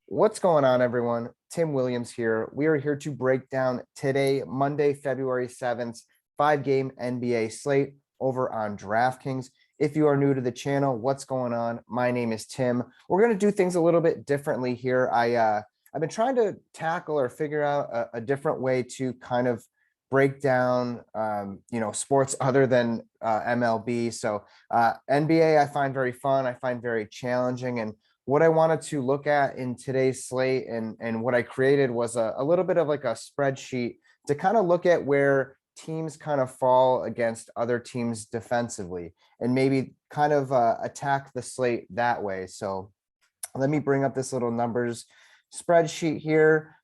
What's going on, everyone? Tim Williams here. We are here to break down today, Monday, February 7th, 5-game NBA slate over on DraftKings. If you are new to the channel, what's going on? My name is Tim. We're going to do things a little bit differently here. I've been trying to tackle or figure out a different way to kind of break down, sports other than MLB. So NBA, I find very fun. I find very challenging. And what I wanted to look at in today's slate and what I created was a little bit of like a spreadsheet to kind of look at where teams kind of fall against other teams defensively and maybe kind of attack the slate that way. So let me bring up this little numbers spreadsheet here.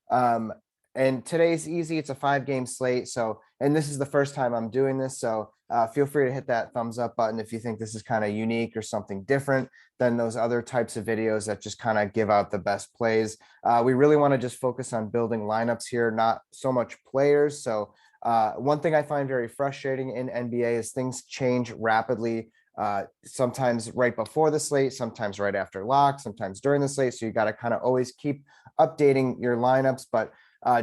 And today's easy. It's a 5-game slate. So, and this is the first time I'm doing this. So feel free to hit that thumbs up button if you think this is kind of unique or something different than those other types of videos that just kind of give out the best plays. We really want to just focus on building lineups here, not so much players. So one thing I find very frustrating in NBA is things change rapidly. Sometimes right before the slate, sometimes right after lock, sometimes during the slate. So you got to kind of always keep updating your lineups. But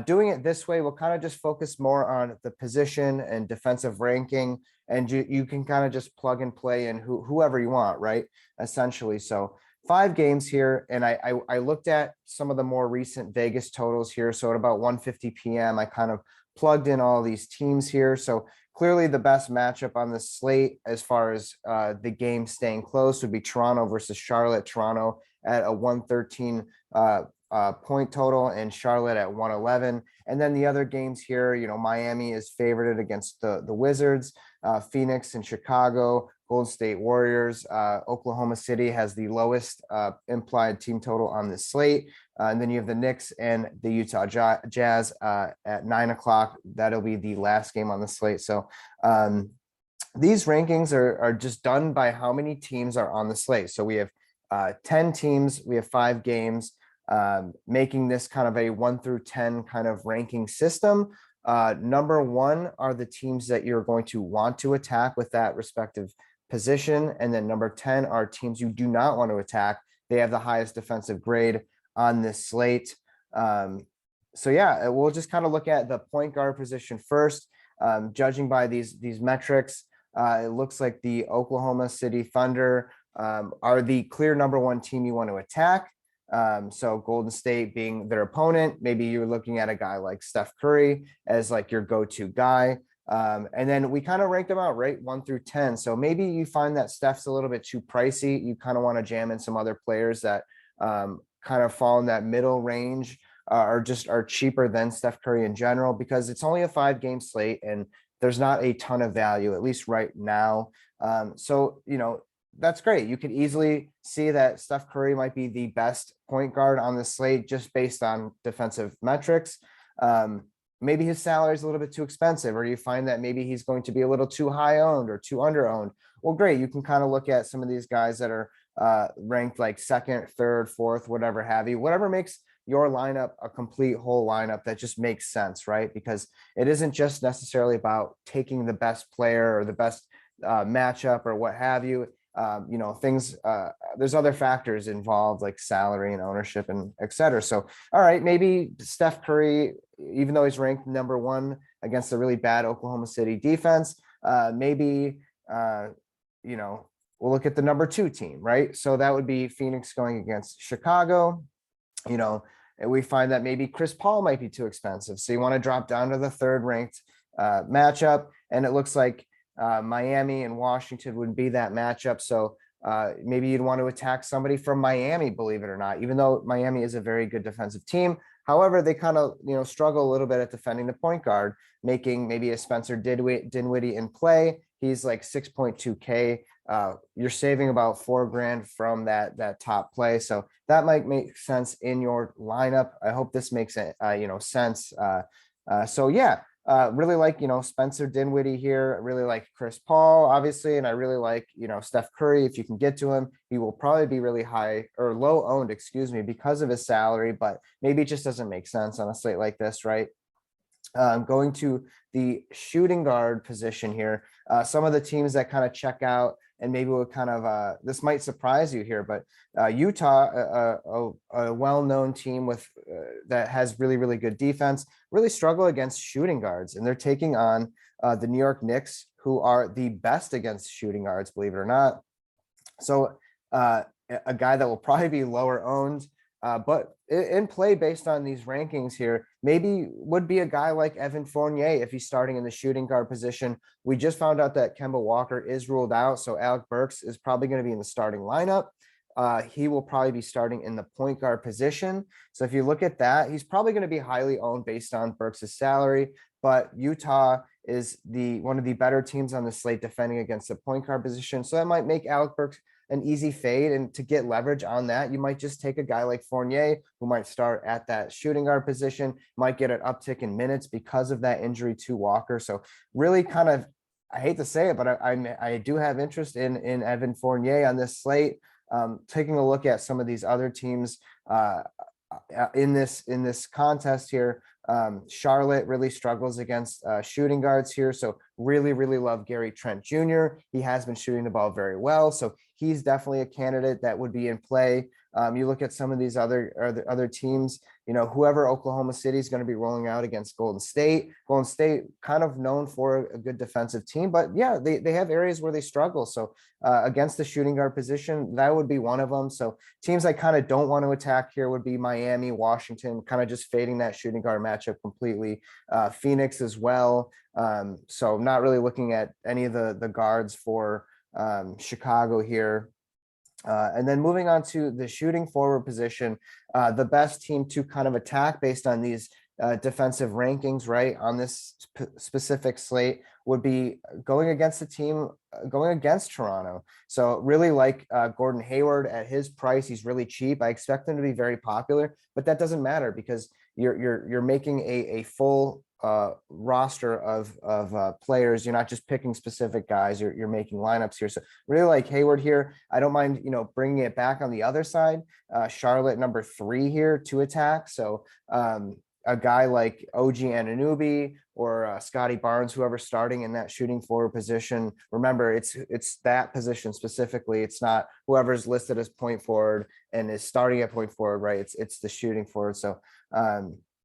doing it this way will kind of just focus more on the position and defensive ranking, and you can kind of just plug and play in whoever you want, right? Essentially. So 5 games here, and I looked at some of the more recent Vegas totals here. So at about 1:50 p.m., I kind of plugged in all these teams here. So clearly the best matchup on the slate as far as the game staying close would be Toronto versus Charlotte. Toronto at a 113 point total and Charlotte at 111. And then the other games here, Miami is favored against the Wizards, Phoenix and Chicago, Golden State Warriors. Oklahoma City has the lowest implied team total on the slate. And then you have the Knicks and the Utah Jazz at 9 o'clock. That'll be the last game on the slate. So these rankings are just done by how many teams are on the slate. So we have 10 teams, we have 5 games, making this kind of a 1 through 10 kind of ranking system. Number 1 are the teams that you're going to want to attack with that respective position. And then number 10 are teams you do not want to attack. They have the highest defensive grade on this slate. So yeah, we'll just kind of look at the point guard position first. Judging by these metrics, it looks like the Oklahoma City Thunder are the clear number 1 team you want to attack. So Golden State being their opponent, maybe you're looking at a guy like Steph Curry as like your go-to guy. And then we kind of ranked them out, right? 1 through 10. So maybe you find that Steph's a little bit too pricey. You kind of want to jam in some other players that kind of fall in that middle range or just are cheaper than Steph Curry in general, because it's only a 5-game slate and there's not a ton of value, at least right now. So, that's great. You could easily see that Steph Curry might be the best point guard on the slate just based on defensive metrics. Maybe his salary is a little bit too expensive, or you find that maybe he's going to be a little too high owned or too under owned. Well, great. You can kind of look at some of these guys that are ranked like 2nd, 3rd, 4th, whatever have you, whatever makes your lineup a complete whole lineup that just makes sense, right? Because it isn't just necessarily about taking the best player or the best matchup or what have you. There's other factors involved like salary and ownership and et cetera. So, all right, maybe Steph Curry, even though he's ranked number 1 against a really bad Oklahoma City defense, maybe, we'll look at the number 2 team, right? So that would be Phoenix going against Chicago, and we find that maybe Chris Paul might be too expensive. So you want to drop down to the 3rd ranked matchup. And it looks like Miami and Washington would be that matchup. So maybe you'd want to attack somebody from Miami, believe it or not, even though Miami is a very good defensive team. However, they kind of, struggle a little bit at defending the point guard, making maybe a Spencer Dinwiddie in play. He's like 6.2K. You're saving about $4,000 from that top play. So that might make sense in your lineup. I hope this makes sense. So yeah, really like, Spencer Dinwiddie here. I really like Chris Paul, obviously. And I really like, Steph Curry. If you can get to him, he will probably be really high or low owned, because of his salary, but maybe it just doesn't make sense on a slate like this, right? Going to the shooting guard position here, some of the teams that kind of check out and maybe we'll kind of, this might surprise you here, but Utah, a well-known team with that has really, really good defense, really struggle against shooting guards, and they're taking on the New York Knicks, who are the best against shooting guards, believe it or not. So a guy that will probably be lower owned, but in play based on these rankings here, maybe would be a guy like Evan Fournier if he's starting in the shooting guard position. We just found out that Kemba Walker is ruled out, so Alec Burks is probably going to be in the starting lineup. He will probably be starting in the point guard position. So if you look at that, he's probably going to be highly owned based on Burks' salary, but Utah is one of the better teams on the slate defending against the point guard position. So that might make Alec Burks an easy fade, and to get leverage on that, you might just take a guy like Fournier, who might start at that shooting guard position, might get an uptick in minutes because of that injury to Walker. So really kind of, I hate to say it, but I do have interest in Evan Fournier on this slate. Taking a look at some of these other teams in this contest here, Charlotte really struggles against shooting guards here. So really, really love Gary Trent Jr. He has been shooting the ball very well. So he's definitely a candidate that would be in play. You look at some of these other teams, whoever Oklahoma City is going to be rolling out against Golden State. Golden State kind of known for a good defensive team, but yeah, they have areas where they struggle. So against the shooting guard position, that would be one of them. So teams I kind of don't want to attack here would be Miami, Washington, kind of just fading that shooting guard matchup completely. Phoenix as well. So not really looking at any of the guards for Chicago here. And then moving on to the shooting forward position, the best team to kind of attack based on these defensive rankings, right, on this specific slate would be going against the team going against Toronto. So really like Gordon Hayward at his price. He's really cheap. I expect him to be very popular, but that doesn't matter because you're making a full roster of players. You're not just picking specific guys. You're making lineups here. So really like Hayward here. I don't mind bringing it back on the other side. Charlotte number 3 here to attack. So a guy like OG Anunoby or Scotty Barnes, whoever's starting in that shooting forward position. Remember, it's that position specifically. It's not whoever's listed as point forward and is starting at point forward, right? It's the shooting forward. So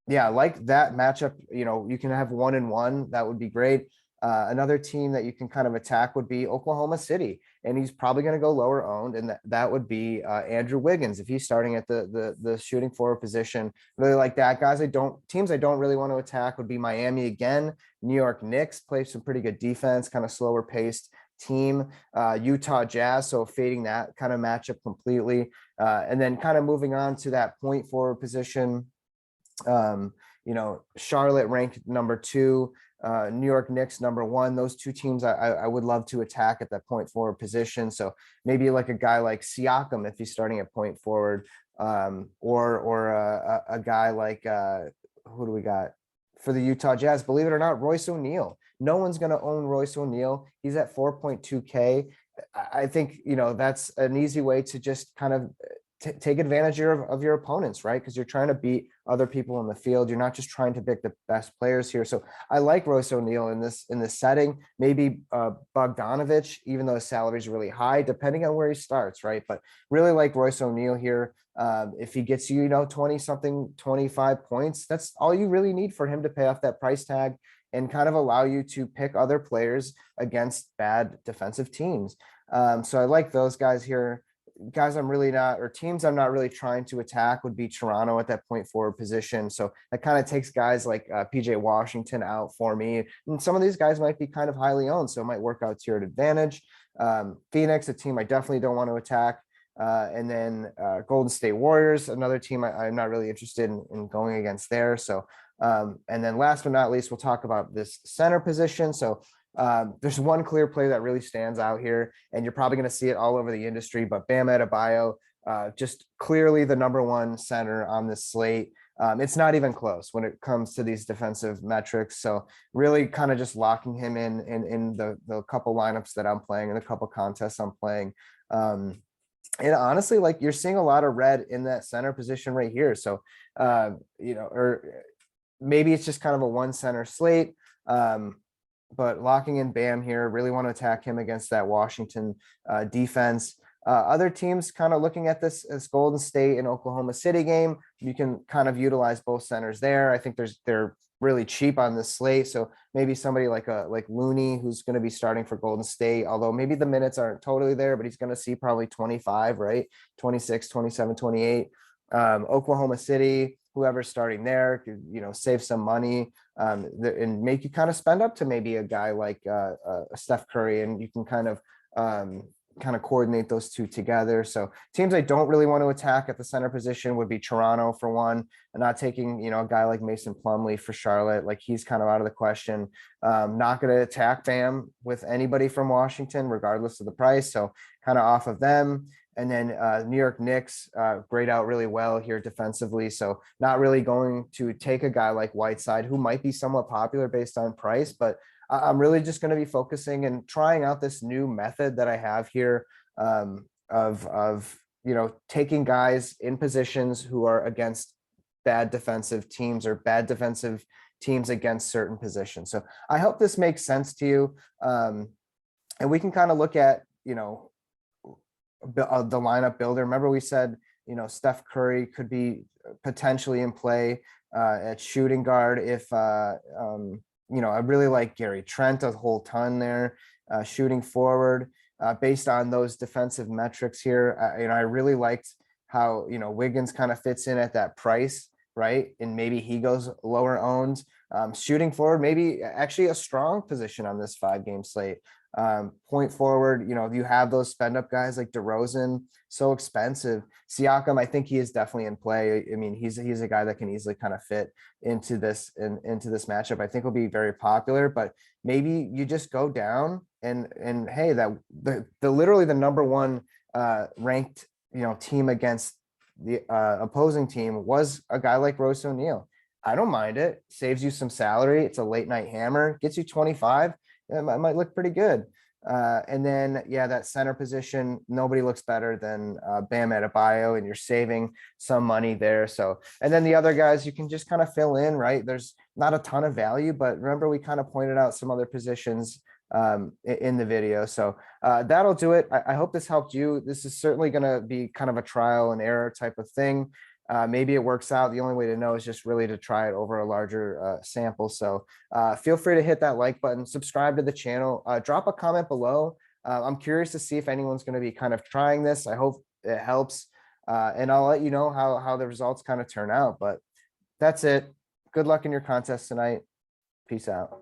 yeah, like that matchup, you can have 1-1. That would be great. Another team that you can kind of attack would be Oklahoma City, and he's probably going to go lower owned, and that would be Andrew Wiggins if he's starting at the shooting forward position. Really like that, guys. Teams I don't really want to attack would be Miami again. New York Knicks play some pretty good defense, kind of slower paced team. Utah Jazz, so fading that kind of matchup completely, and then kind of moving on to that point forward position. Charlotte ranked number 2. New York Knicks number 1. Those two teams I would love to attack at that point forward position. So maybe like a guy like Siakam if he's starting at point forward, or a guy like who do we got for the Utah Jazz? Believe it or not, Royce O'Neal. No one's going to own Royce O'Neal. He's at 4.2K. I think that's an easy way to just kind of take advantage of your opponents, right? Because you're trying to beat other people in the field. You're not just trying to pick the best players here. So I like Royce O'Neal in this setting. Maybe Bogdanovich, even though his salary is really high, depending on where he starts, right? But really like Royce O'Neal here. If he gets you, 20 something, 25 points, that's all you really need for him to pay off that price tag and kind of allow you to pick other players against bad defensive teams. So I like those guys here. Guys teams I'm not really trying to attack would be Toronto at that point forward position. So that kind of takes guys like PJ Washington out for me. And some of these guys might be kind of highly owned, so it might work out to your advantage. Phoenix, a team I definitely don't want to attack. And then Golden State Warriors, another team I'm not really interested in going against there. So and then last but not least, we'll talk about this center position. So there's one clear play that really stands out here, and you're probably going to see it all over the industry, but Bam Adebayo, just clearly the number 1 center on this slate. It's not even close when it comes to these defensive metrics. So really kind of just locking him in the couple lineups that I'm playing and a couple contests I'm playing. And honestly, like you're seeing a lot of red in that center position right here. So, or maybe it's just kind of a 1 center slate. but locking in Bam here, really want to attack him against that Washington defense. Other teams kind of looking at this as Golden State and Oklahoma City game. You can kind of utilize both centers there. I think they're really cheap on this slate. So maybe somebody like Looney, who's going to be starting for Golden State, although maybe the minutes aren't totally there, but he's going to see probably 25, right? 26, 27, 28. Oklahoma City, whoever's starting there could, save some money and make you kind of spend up to maybe a guy like Steph Curry, and you can kind of coordinate those two together. So teams I don't really want to attack at the center position would be Toronto for one, and not taking, a guy like Mason Plumlee for Charlotte. Like, he's kind of out of the question. Not going to attack Bam with anybody from Washington, regardless of the price. So kind of off of them. And then New York Knicks grade out really well here defensively. So not really going to take a guy like Whiteside, who might be somewhat popular based on price, but I'm really just going to be focusing and trying out this new method that I have here of taking guys in positions who are against bad defensive teams or bad defensive teams against certain positions. So I hope this makes sense to you. And we can kind of look at, the lineup builder. Remember we said, Steph Curry could be potentially in play at shooting guard if I really like Gary Trent a whole ton there, shooting forward based on those defensive metrics here. I really liked how, Wiggins kind of fits in at that price, right? And maybe he goes lower owned. Shooting forward, maybe actually a strong position on this 5-game slate. Point forward, you have those spend up guys like DeRozan, so expensive. Siakam, I think he is definitely in play. I mean, he's a guy that can easily kind of fit into this matchup. I think will be very popular, but maybe you just go down and hey, that the literally the number one ranked team against the opposing team was a guy like Royce O'Neal. I don't mind it. Saves you some salary. It's a late night hammer. Gets you 25. It might look pretty good. And then, that center position, nobody looks better than Bam Adebayo, and you're saving some money there. So, and then the other guys, you can just kind of fill in, right? There's not a ton of value, but remember we kind of pointed out some other positions in the video. So that'll do it. I hope this helped you. This is certainly going to be kind of a trial and error type of thing. Maybe it works out. The only way to know is just really to try it over a larger sample. So feel free to hit that like button, subscribe to the channel, drop a comment below. I'm curious to see if anyone's going to be kind of trying this. I hope it helps. And I'll let you know how the results kind of turn out. But that's it. Good luck in your contest tonight. Peace out.